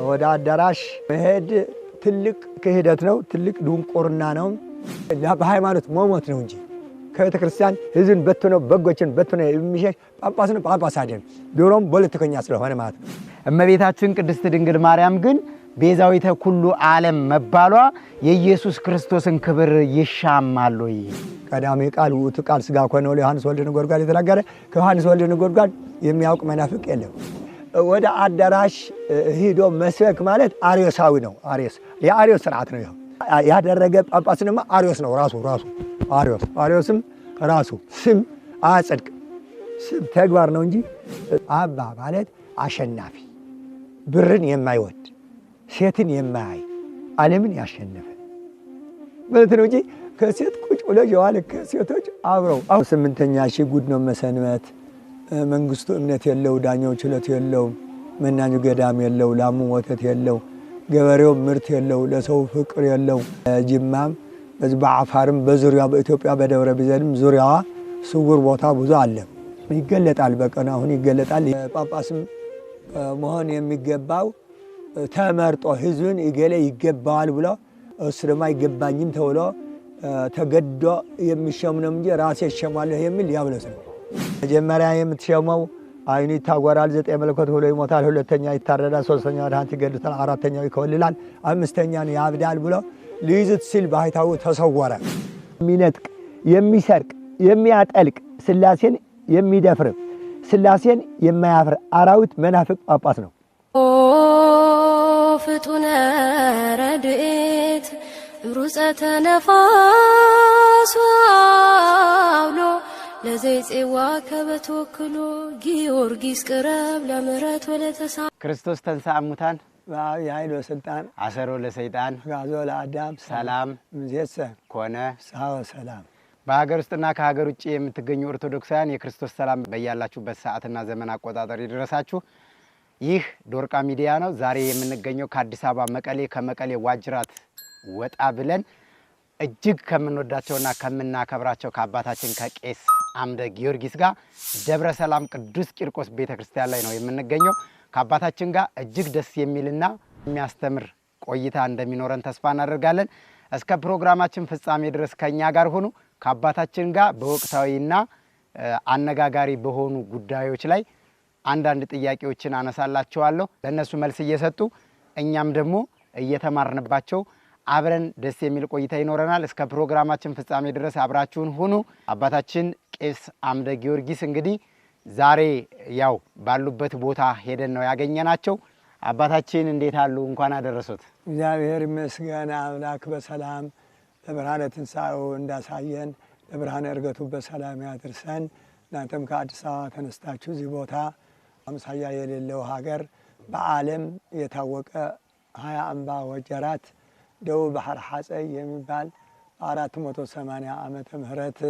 ወደ አዳራሽ መሄድ ትልቅ ክህደት ነው፣ ትልቅ ድንቁርና ነው። በሃይማኖት መሞት ነው እንጂ ከቤተ ክርስቲያን ህዝብን በትኖ በጎችን በትኖ የሚሸሽ ጳጳስ ነው ጳጳስ አይደለም። ድሮም ፖለቲከኛ ስለሆነ ማለት ነው። እመቤታችን ቅድስት ድንግል ማርያም ግን ቤዛዊተ ኩሉ ዓለም መባሏ የኢየሱስ ክርስቶስን ክብር ይሻማል ወይ? ቀዳሚ ቃል ውእቱ ቃል ሥጋ ኮነ ለዮሐንስ ወልደ ነጎድጓድ የተናገረ ከዮሐንስ ወልደ ነጎድጓድ የሚያውቅ መናፍቅ የለም። ወደ አዳራሽ ሂዶ መስበክ ማለት አርዮሳዊ ነው። የአርዮስ ስርዓት ነው። ያደረገ ጳጳስንማ አርዮስ ነው ራሱ አርዮስም ራሱ ስም አያጸድቅ ስም ተግባር ነው እንጂ አባ ማለት አሸናፊ ብርን የማይወድ ሴትን የማያይ ዓለምን ያሸነፈ ማለት ነው እንጂ ከሴት ቁጭ ብሎ የዋለ ከሴቶች አብረው 8ኛ ሺህ ጉድ ነው መሰንበት። መንግስቱ እምነት የለው፣ ዳኛው ችሎት የለው፣ መናኙ ገዳም የለው፣ ላሙ ወተት የለው፣ ገበሬው ምርት የለው፣ ለሰው ፍቅር የለው። ጅማም በዚህ በአፋርም በዙሪያው በኢትዮጵያ በደብረ ቢዘንም ዙሪያዋ ስውር ቦታ ብዙ አለ። ይገለጣል፣ በቀን አሁን ይገለጣል። ጳጳስም መሆን የሚገባው ተመርጦ ህዝብን ይገለ ይገባዋል ብሎ እሱ ደግሞ አይገባኝም ተብሎ ተገዶ የሚሸም ነው እንጂ ራሴ እሸማለሁ የሚል ያብለስ ነው። መጀመሪያ የምትሸመው አይኑ ይታጎራል፣ 9 መለኮት ብሎ ይሞታል፣ 2ኛ ይታረዳል፣ 3ኛ ወድሃንት ይገድታል፣ 4ኛው ይከወልላል፣ 5ኛን ያብዳል ብሎ ሊይዙት ሲል ባህታው ተሰወረ። የሚነጥቅ የሚሰርቅ የሚያጠልቅ ስላሴን የሚደፍር ስላሴን የማያፍር አራዊት መናፍቅ ጳጳስ ነው። ፍጡነ ረድኤት ሩፀተ ነፋስ አውሎ ለዘይጼዋ ከበተወክሎ ጊዮርጊስ ቅረብ ለምሕረት ወለተሳ ክርስቶስ ተንሥአ እሙታን የኃይል ወስልጣን አሰሮ ለሰይጣን ጋዞ ለአዳም ሰላም ምዜሰ ኮነ ሳወ ሰላም። በሀገር ውስጥና ከሀገር ውጭ የምትገኙ ኦርቶዶክሳውያን የክርስቶስ ሰላም በያላችሁበት ሰዓትና ዘመን አቆጣጠር ይድረሳችሁ። ይህ ዶርቃ ሚዲያ ነው። ዛሬ የምንገኘው ከአዲስ አበባ መቀሌ፣ ከመቀሌ ዋጅራት ወጣ ብለን እጅግ ከምንወዳቸውና ከምናከብራቸው ከአባታችን ከቄስ አምደ ጊዮርጊስ ጋር ደብረ ሰላም ቅዱስ ቂርቆስ ቤተክርስቲያን ላይ ነው የምንገኘው። ከአባታችን ጋር እጅግ ደስ የሚልና የሚያስተምር ቆይታ እንደሚኖረን ተስፋ እናደርጋለን። እስከ ፕሮግራማችን ፍጻሜ ድረስ ከኛ ጋር ሆኑ። ከአባታችን ጋር በወቅታዊና አነጋጋሪ በሆኑ ጉዳዮች ላይ አንዳንድ ጥያቄዎችን አነሳላችኋለሁ። ለነሱ መልስ እየሰጡ እኛም ደግሞ እየተማርንባቸው አብረን ደስ የሚል ቆይታ ይኖረናል። እስከ ፕሮግራማችን ፍጻሜ ድረስ አብራችሁን ሁኑ። አባታችን ቄስ አምደ ጊዮርጊስ እንግዲህ ዛሬ ያው ባሉበት ቦታ ሄደን ነው ያገኘናቸው። አባታችን እንዴት አሉ? እንኳን አደረሱት። እግዚአብሔር ይመስገን። አምላክ በሰላም ለብርሃነ ትንሣኤው እንዳሳየን ለብርሃነ ዕርገቱ በሰላም ያድርሰን። እናንተም ከአዲስ አበባ ተነስታችሁ እዚህ ቦታ አምሳያ የሌለው ሀገር በዓለም የታወቀ 20 አምባ ወጀራት ደቡብ ባህር ሐፀይ የሚባል 480 ዓመተ ምህረት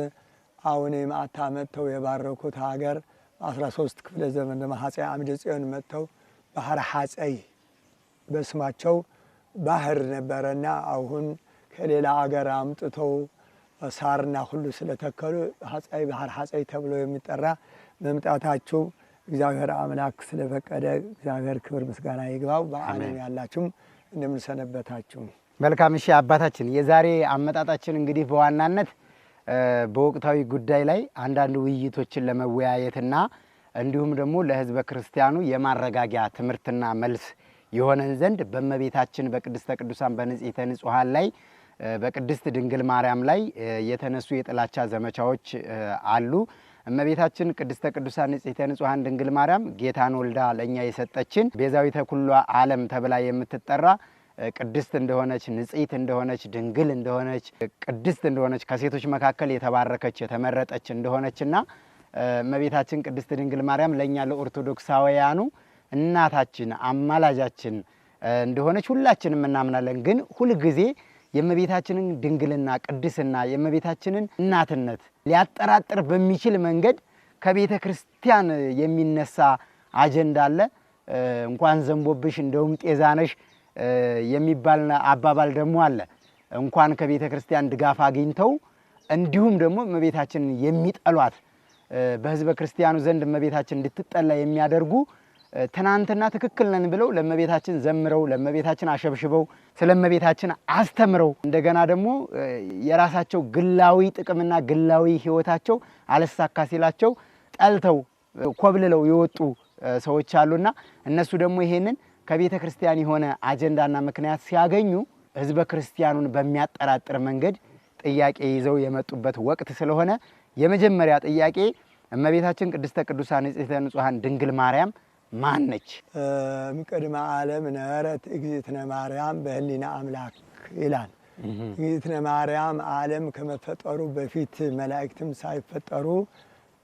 አሁን ማታ መጥተው የባረኩት ሀገር 13 ክፍለ ዘመን አፄ አምደ ጽዮን መጥተው ባህር ሐፀይ በስማቸው ባህር ነበረና አሁን ከሌላ ሀገር አምጥተው ሳርና ሁሉ ስለተከሉ ሐፀይ ባህር ሐፀይ ተብሎ የሚጠራ መምጣታችሁ እግዚአብሔር አምላክ ስለፈቀደ እግዚአብሔር ክብር ምስጋና ይግባው። በዓለም ያላችሁም እንደምን ሰነበታችሁ? መልካም። እሺ አባታችን፣ የዛሬ አመጣጣችን እንግዲህ በዋናነት በወቅታዊ ጉዳይ ላይ አንዳንድ ውይይቶችን ለመወያየትና እንዲሁም ደግሞ ለሕዝበ ክርስቲያኑ የማረጋጊያ ትምህርትና መልስ የሆነን ዘንድ በእመቤታችን በቅድስተ ቅዱሳን በንጽሕተ ንጹሐን ላይ በቅድስት ድንግል ማርያም ላይ የተነሱ የጥላቻ ዘመቻዎች አሉ። እመቤታችን ቅድስተ ቅዱሳን ንጽሕተ ንጹሐን ድንግል ማርያም ጌታን ወልዳ ለእኛ የሰጠችን ቤዛዊተ ኩሉ ዓለም ተብላ የምትጠራ ቅድስት እንደሆነች፣ ንጽሕት እንደሆነች፣ ድንግል እንደሆነች፣ ቅድስት እንደሆነች፣ ከሴቶች መካከል የተባረከች የተመረጠች እንደሆነችና እመቤታችን ቅድስት ድንግል ማርያም ለእኛ ለኦርቶዶክሳውያኑ እናታችን አማላጃችን እንደሆነች ሁላችንም እናምናለን። ግን ሁልጊዜ የእመቤታችንን ድንግልና ቅድስና የእመቤታችንን እናትነት ሊያጠራጥር በሚችል መንገድ ከቤተ ክርስቲያን የሚነሳ አጀንዳ አለ። እንኳን ዘንቦብሽ እንደውም ጤዛነሽ የሚባል አባባል ደግሞ አለ። እንኳን ከቤተ ክርስቲያን ድጋፍ አግኝተው እንዲሁም ደግሞ እመቤታችንን የሚጠሏት በሕዝበ ክርስቲያኑ ዘንድ እመቤታችን እንድትጠላ የሚያደርጉ ትናንትና ትክክል ነን ብለው ለእመቤታችን ዘምረው ለእመቤታችን አሸብሽበው ስለእመቤታችን አስተምረው እንደገና ደግሞ የራሳቸው ግላዊ ጥቅምና ግላዊ ህይወታቸው አለሳካ ሲላቸው ጠልተው ኮብልለው የወጡ ሰዎች አሉና እነሱ ደግሞ ይሄንን ከቤተ ክርስቲያን የሆነ አጀንዳና ምክንያት ሲያገኙ ህዝበ ክርስቲያኑን በሚያጠራጥር መንገድ ጥያቄ ይዘው የመጡበት ወቅት ስለሆነ የመጀመሪያ ጥያቄ እመቤታችን ቅድስተ ቅዱሳን ንጽሕተ ንጹሐን ድንግል ማርያም ማን ነች? እምቅድመ ዓለም ነበረት እግዝእትነ ማርያም በህሊና አምላክ ይላል። እግዝእትነ ማርያም ዓለም ከመፈጠሩ በፊት መላእክትም ሳይፈጠሩ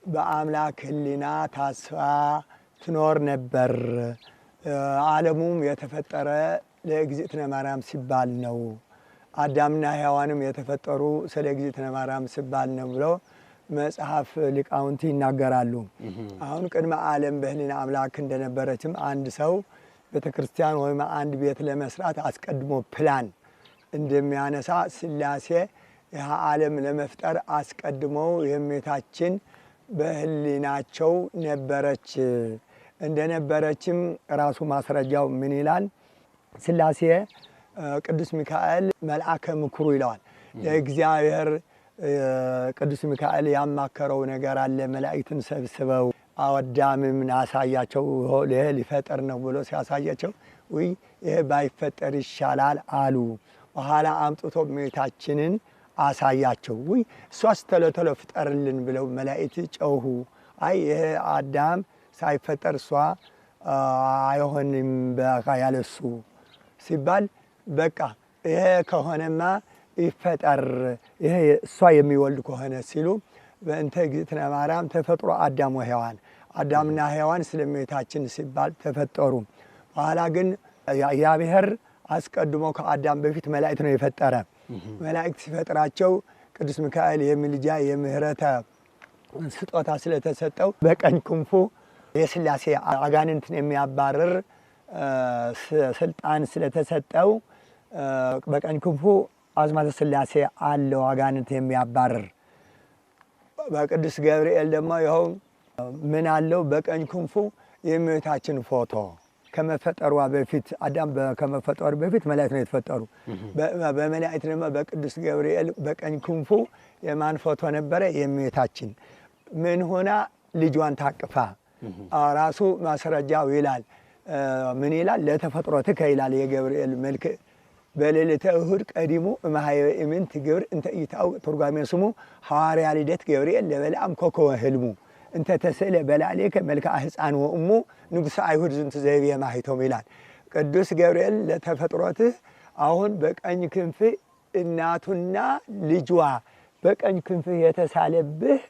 በአምላክ ህሊና ታስባ ትኖር ነበር። ዓለሙም የተፈጠረ ለእግዝእትነ ማርያም ሲባል ነው። አዳምና ሔዋንም የተፈጠሩ ስለ እግዝእትነ ማርያም ሲባል ነው ብለው መጽሐፍ ሊቃውንት ይናገራሉ። አሁን ቅድመ ዓለም በህሊና አምላክ እንደነበረችም አንድ ሰው ቤተክርስቲያን ወይም አንድ ቤት ለመስራት አስቀድሞ ፕላን እንደሚያነሳ ሥላሴ ይህ ዓለም ለመፍጠር አስቀድመው የእመቤታችን በህሊናቸው ነበረች። እንደነበረችም ራሱ ማስረጃው ምን ይላል? ሥላሴ ቅዱስ ሚካኤል መልአከ ምክሩ ይለዋል። ለእግዚአብሔር ቅዱስ ሚካኤል ያማከረው ነገር አለ። መላእክትን ሰብስበው አዳምም አሳያቸው ይሄ ሊፈጠር ነው ብሎ ሲያሳያቸው ወይ ይሄ ባይፈጠር ይሻላል አሉ። በኋላ አምጥቶ እመቤታችንን አሳያቸው። ወይ እሷስ ቶሎ ቶሎ ፍጠርልን ብለው መላእክት ጮሁ። አይ ይሄ አዳም ሳይፈጠር እሷ አይሆንም በቃ ያለሱ ሲባል በቃ ይሄ ከሆነማ ይፈጠር ይሄ እሷ የሚወልድ ከሆነ ሲሉ በእንተ እግዝእትነ ማርያም ተፈጥሮ አዳም ወሔዋን አዳምና ሔዋን ስለእመቤታችን ሲባል ተፈጠሩ። በኋላ ግን እግዚአብሔር አስቀድሞ ከአዳም በፊት መላእክት ነው የፈጠረ። መላእክት ሲፈጥራቸው ቅዱስ ሚካኤል የምልጃ የምህረተ ስጦታ ስለተሰጠው በቀኝ ክንፉ የሥላሴ አጋንንትን የሚያባርር ስልጣን ስለተሰጠው በቀኝ ክንፉ አዝማተ ሥላሴ አለው አጋንንት የሚያባርር። በቅዱስ ገብርኤል ደግሞ ይኸው ምን አለው? በቀኝ ክንፉ የእመቤታችን ፎቶ ከመፈጠሯ በፊት አዳም ከመፈጠሩ በፊት መላእክት ነው የተፈጠሩ። በመላእክት ደግሞ በቅዱስ ገብርኤል በቀኝ ክንፉ የማን ፎቶ ነበረ? የእመቤታችን ምን ሆና ልጇን ታቅፋ ራሱ ማስረጃው ይላል። ምን ይላል? ለተፈጥሮትከ ይላል የገብርኤል መልክ በሌሊተ እሁድ ቀዲሙ እማሃየ ኢምንት ግብር እንተ ኢታው ትርጓሜ ስሙ ሐዋርያ ልደት ገብርኤል ለበልዓም ኮከበ ህልሙ እንተ ተስእለ በላዕሌከ መልክዓ ሕፃን ወእሙ ንጉሠ አይሁድ ዝንቱ ዘይቤ ማኅቶም ይላል። ቅዱስ ገብርኤል ለተፈጥሮትህ አሁን በቀኝ ክንፍ እናቱና ልጇ በቀኝ ክንፍ የተሳለብህ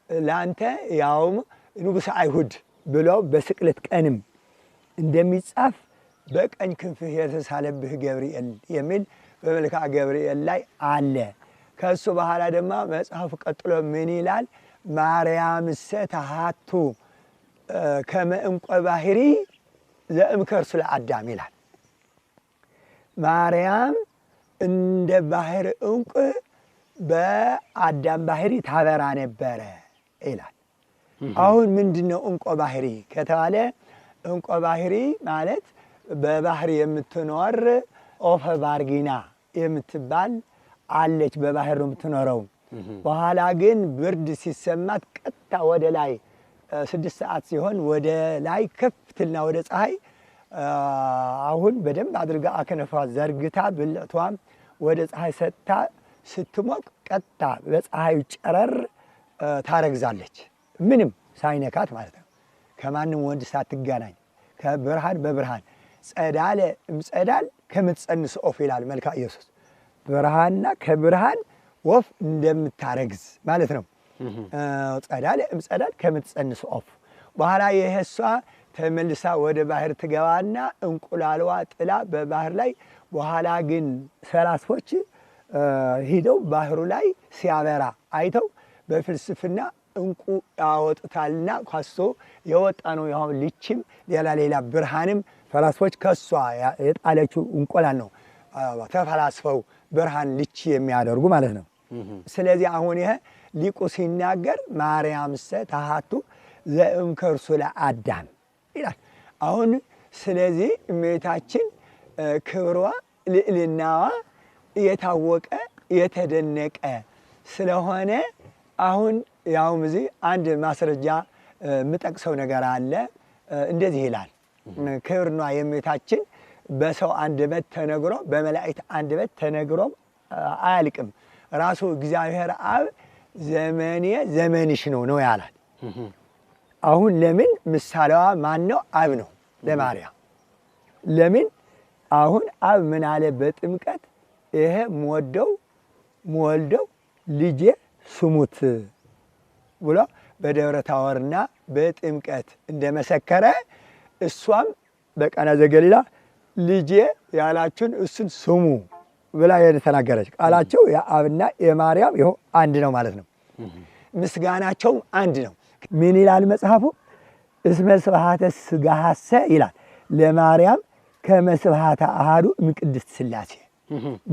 ላንተ ያውም ንጉሠ አይሁድ ብሎ በስቅለት ቀንም እንደሚጻፍ በቀኝ ክንፍህ የተሳለብህ ገብርኤል የሚል በመልክዓ ገብርኤል ላይ አለ። ከሱ በኋላ ደግሞ መጽሐፉ ቀጥሎ ምን ይላል? ማርያምሰ ተሃቱ ከመ ዕንቈ ባሕሪ ዘእምከርሱ ለአዳም ይላል። ማርያም እንደ ባህር ዕንቁ በአዳም ባህሪ ታበራ ነበረ ይላል። አሁን ምንድነው ዕንቈ ባሕሪ ከተባለ ዕንቈ ባሕሪ ማለት በባህር የምትኖር ኦፈ ባርጊና የምትባል አለች። በባህር ነው የምትኖረው። በኋላ ግን ብርድ ሲሰማት ቀጥታ ወደ ላይ 6 ሰዓት ሲሆን ወደ ላይ ከፍትና ወደ ፀሐይ አሁን በደንብ አድርጋ አከነፋ ዘርግታ ብልቷም ወደ ፀሐይ ሰጥታ ስትሞቅ ቀጥታ በፀሐዩ ጨረር ታረግዛለች። ምንም ሳይነካት ማለት ነው። ከማንም ወንድ ሳትገናኝ ከብርሃን በብርሃን ጸዳለ እምጸዳል ከምትጸንስ ኦፍ ይላል መልክዓ ኢየሱስ። ብርሃንና ከብርሃን ወፍ እንደምታረግዝ ማለት ነው። ጸዳለ እምጸዳል ከምትጸንስ ኦፍ። በኋላ የህሷ ተመልሳ ወደ ባህር ትገባና እንቁላልዋ ጥላ በባህር ላይ በኋላ ግን ፈላስፎች ሂደው ባህሩ ላይ ሲያበራ አይተው በፍልስፍና እንቁ ያወጡታልና ከሱ የወጣ ነው። ያው ልችም ሌላ ብርሃንም ፈላስፎች ከሷ የጣለችው እንቁላል ነው ተፈላስፈው ብርሃን ልች የሚያደርጉ ማለት ነው። ስለዚህ አሁን ይሄ ሊቁ ሲናገር ማርያምሰ ተሃቱ ዘእምከርሱ ለአዳም ይላል። አሁን ስለዚህ እመቤታችን ክብሯ ልዕልናዋ የታወቀ የተደነቀ ስለሆነ አሁን ያውም እዚህ አንድ ማስረጃ የምጠቅሰው ነገር አለ። እንደዚህ ይላል። ክብርና የእመቤታችን በሰው አንደበት ተነግሮ በመላእክት አንደበት ተነግሮም አያልቅም። ራሱ እግዚአብሔር አብ ዘመኔ ዘመንሽ ነው ያላል። አሁን ለምን ምሳሌዋ ማን ነው? አብ ነው ለማርያም። ለምን አሁን አብ ምን አለ በጥምቀት ይሄ ምወልደው ልጄ ስሙት ብሎ በደብረ ታቦርና በጥምቀት እንደመሰከረ እሷም በቃና ዘገሊላ ልጄ ያላችሁን እሱን ስሙ ብላ የተናገረች ቃላቸው የአብና የማርያም ይኸው አንድ ነው ማለት ነው። ምስጋናቸውም አንድ ነው። ምን ይላል መጽሐፉ? እስመ ስብሐተ ሥጋሃሰ ይላል ለማርያም ከመ ስብሐተ አሐዱ እምቅድስት ሥላሴ።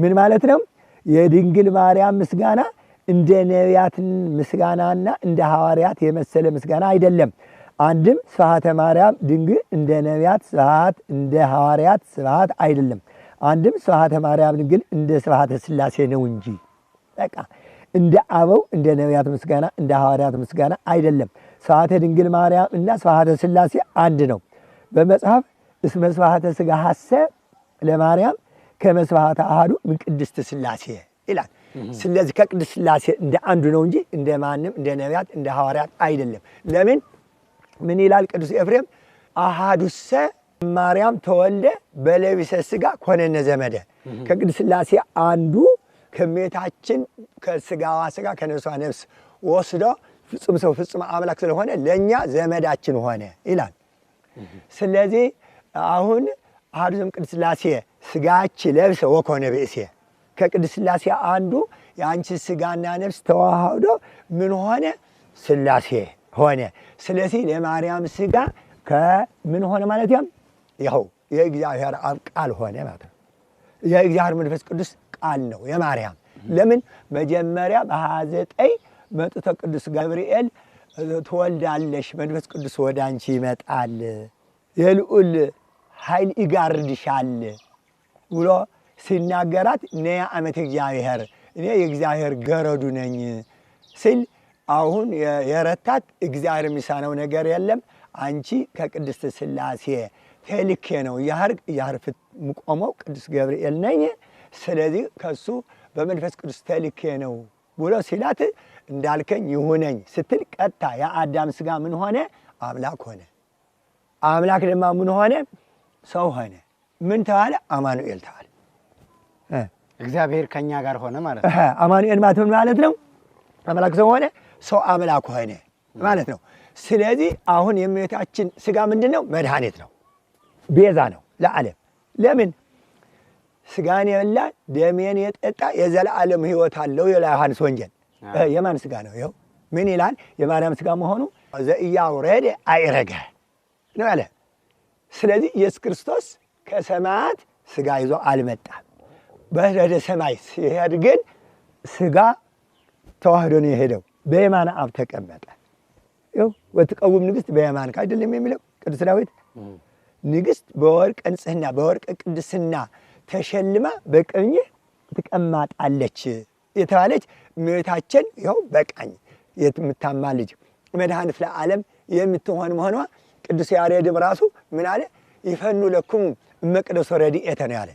ምን ማለት ነው? የድንግል ማርያም ምስጋና እንደ ነቢያት ምስጋናና እንደ ሐዋርያት የመሰለ ምስጋና አይደለም። አንድም ስብሐተ ማርያም ድንግል እንደ ነቢያት ስብሐት እንደ ሐዋርያት ስብሐት አይደለም። አንድም ስብሐተ ማርያም ድንግል እንደ ስብሐተ ሥላሴ ነው እንጂ በቃ እንደ አበው እንደ ነቢያት ምስጋና እንደ ሐዋርያት ምስጋና አይደለም። ስብሐተ ድንግል ማርያም እና ስብሐተ ሥላሴ አንድ ነው። በመጽሐፍ እስመ ስብሐተ ሥጋሃሰ ለማርያም ከመ ስብሐተ አሐዱ እምቅድስት ሥላሴ ይላል። ስለዚህ ከቅድስት ሥላሴ እንደ አንዱ ነው እንጂ እንደ ማንም እንደ ነቢያት እንደ ሐዋርያት አይደለም። ለምን ምን ይላል ቅዱስ ኤፍሬም? አሐዱሰ ማርያም ተወልደ በለቢሰ ሥጋ ኮነነ ዘመደ። ከቅድስት ሥላሴ አንዱ ከእመቤታችን ከሥጋዋ ሥጋ ከነፍሷ ነፍስ ወስዶ ፍጹም ሰው ፍጹም አምላክ ስለሆነ ለእኛ ዘመዳችን ሆነ ይላል። ስለዚህ አሁን አሐዱ ዘእምቅድስት ሥላሴ ሥጋች ለብሰ ወኮነ ብእሴ ከቅድስት ሥላሴ አንዱ የአንቺ ሥጋና ነፍስ ተዋህዶ ምን ሆነ? ሥላሴ ሆነ። ስለዚህ ለማርያም ሥጋ ከምን ሆነ ማለት ያው የእግዚአብሔር አብ ቃል ሆነ ማለት ነው። የእግዚአብሔር መንፈስ ቅዱስ ቃል ነው የማርያም። ለምን መጀመሪያ በ29 መጥቶ ቅዱስ ገብርኤል ትወልዳለሽ፣ መንፈስ ቅዱስ ወደ አንቺ ይመጣል፣ የልዑል ኃይል ይጋርድሻል ብሎ ሲናገራት ነያ ዓመተ እግዚአብሔር እኔ የእግዚአብሔር ገረዱ ነኝ ሲል አሁን የረታት እግዚአብሔር የሚሳነው ነገር የለም። አንቺ ከቅድስት ሥላሴ ተልኬ ነው እያርፍ ምቆመው ቅዱስ ገብርኤል ነኝ። ስለዚህ ከሱ በመንፈስ ቅዱስ ተልኬ ነው ብሎ ሲላት እንዳልከኝ ይሁነኝ ስትል ቀጥታ የአዳም ሥጋ ምን ሆነ? አምላክ ሆነ። አምላክ ደግሞ ምን ሆነ? ሰው ሆነ። ምን ተባለ? አማኑኤል ተባለ። እግዚአብሔር ከኛ ጋር ሆነ ማለት ነው። አማኑኤል ማለት ምን ማለት ነው? አምላክ ሰው ሆነ፣ ሰው አምላክ ሆነ ማለት ነው። ስለዚህ አሁን የእመቤታችን ሥጋ ምንድን ነው? መድኃኒት ነው፣ ቤዛ ነው ለዓለም። ለምን ሥጋን የበላ ደሜን የጠጣ የዘላለም ሕይወት አለው ይላል ዮሐንስ ወንጌል። የማን ሥጋ ነው? ይኸው ምን ይላል? የማርያም ሥጋ መሆኑ ዘኢያውረደ አዕረገ ነው ያለ። ስለዚህ ኢየሱስ ክርስቶስ ከሰማያት ሥጋ ይዞ አልመጣም። ወደ ሰማይ ሲሄድ ግን ሥጋ ተዋህዶ ነው የሄደው። በየማነ አብ ተቀመጠ። ይኸው ወትቀውም ንግሥት በየማንከ አይደለም የሚለው ቅዱስ ዳዊት። ንግሥት በወርቅ ንጽሕና በወርቅ ቅድስና ተሸልማ በቀኝህ ትቀማጣለች የተባለች እመቤታችን ይኸው በቀኝ የምታማልጅ መድኃኒት ለዓለም የምትሆን መሆኗ ቅዱስ ያሬድም ራሱ ምን አለ? ይፈኑ ለክሙ እመቅደሱ ረድኤተ ነው ያለ።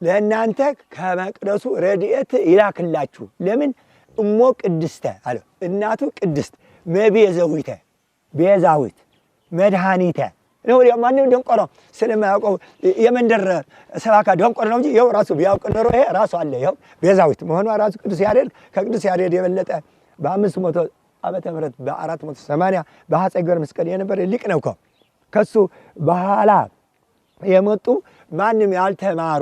ለእናንተ ከመቅደሱ ረድኤት ይላክላችሁ። ለምን? እሞ ቅድስተ አለ። እናቱ ቅድስት መቤዘዊተ ቤዛዊት መድኃኒተ ነው። ማንም ደንቆሮ ስለማያውቀው የመንደር ሰባካ ደንቆሮ ነው እንጂ ይኸው ራሱ ቢያውቅ ኖሮ ይሄ ራሱ አለ። ይኸው ቤዛዊት መሆኗ ራሱ ቅዱስ ያሬድ ከቅዱስ ያሬድ የበለጠ በ500 ዓመተ ምህረት በ480 በአፄ ገብረ መስቀል የነበረ ሊቅ ነው እኮ። ከሱ በኋላ የመጡ ማንም ያልተማሩ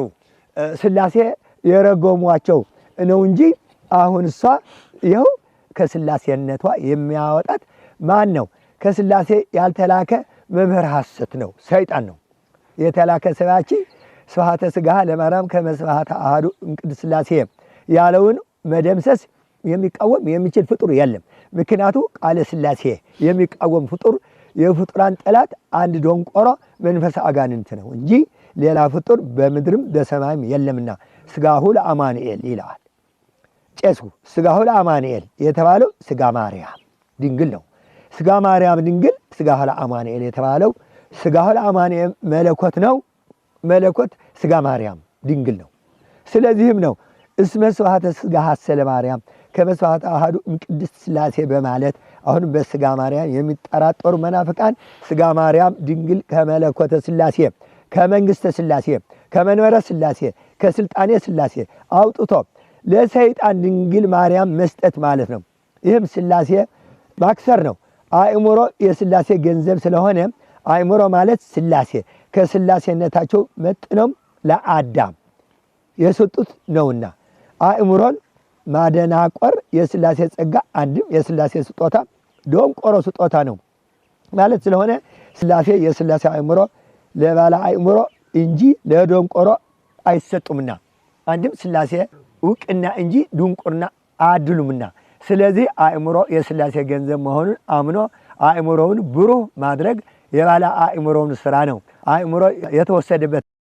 ሥላሴ የረገሟቸው ነው እንጂ አሁን እሷ ይኸው ከሥላሴነቷ የሚያወጣት ማን ነው? ከሥላሴ ያልተላከ መምህር ሐሰት ነው፣ ሰይጣን ነው። የተላከ ሰባኪ ስብሐተ ሥጋሃ ለማርያም ከመ ስብሐተ አሐዱ እምቅድስት ሥላሴ ያለውን መደምሰስ የሚቃወም የሚችል ፍጡር የለም። ምክንያቱ ቃለ ሥላሴ የሚቃወም ፍጡር የፍጡራን ጠላት አንድ ደንቆሮ መንፈስ አጋንንት ነው እንጂ ሌላ ፍጡር በምድርም በሰማይም የለምና ሥጋሁ ለአማኑኤል ይላል ቄሱ። ሥጋሁ ለአማኑኤል የተባለው ሥጋ ማርያም ድንግል ነው። ሥጋ ማርያም ድንግል፣ ሥጋሁ ለአማኑኤል የተባለው ሥጋሁ ለአማኑኤል መለኮት ነው። መለኮት ሥጋ ማርያም ድንግል ነው። ስለዚህም ነው እስመ ስብሐተ ሥጋ ሀሰለ ማርያም ከመስዋዕት አሐዱ እምቅድስት ሥላሴ በማለት አሁን በሥጋ ማርያም የሚጠራጠሩ መናፍቃን ሥጋ ማርያም ድንግል ከመለኮተ ሥላሴ ከመንግሥተ ሥላሴ ከመንበረ ሥላሴ ከሥልጣኔ ሥላሴ አውጥቶ ለሰይጣን ድንግል ማርያም መስጠት ማለት ነው። ይህም ሥላሴ ማክሰር ነው። አእምሮ የሥላሴ ገንዘብ ስለሆነ አእምሮ ማለት ሥላሴ ከሥላሴነታቸው መጥነው ለአዳም የሰጡት ነውና አእምሮን ማደናቆር የሥላሴ ጸጋ አንድም የሥላሴ ስጦታ ደንቆሮ ስጦታ ነው ማለት ስለሆነ ሥላሴ የሥላሴ አእምሮ ለባለ አእምሮ እንጂ ለደንቆሮ አይሰጡምና አንድም ሥላሴ ዕውቅና እንጂ ድንቁርና አያድሉምና ስለዚህ አእምሮ የሥላሴ ገንዘብ መሆኑን አምኖ አእምሮውን ብሩህ ማድረግ የባለ አእምሮውን ስራ ነው። አእምሮ የተወሰደበት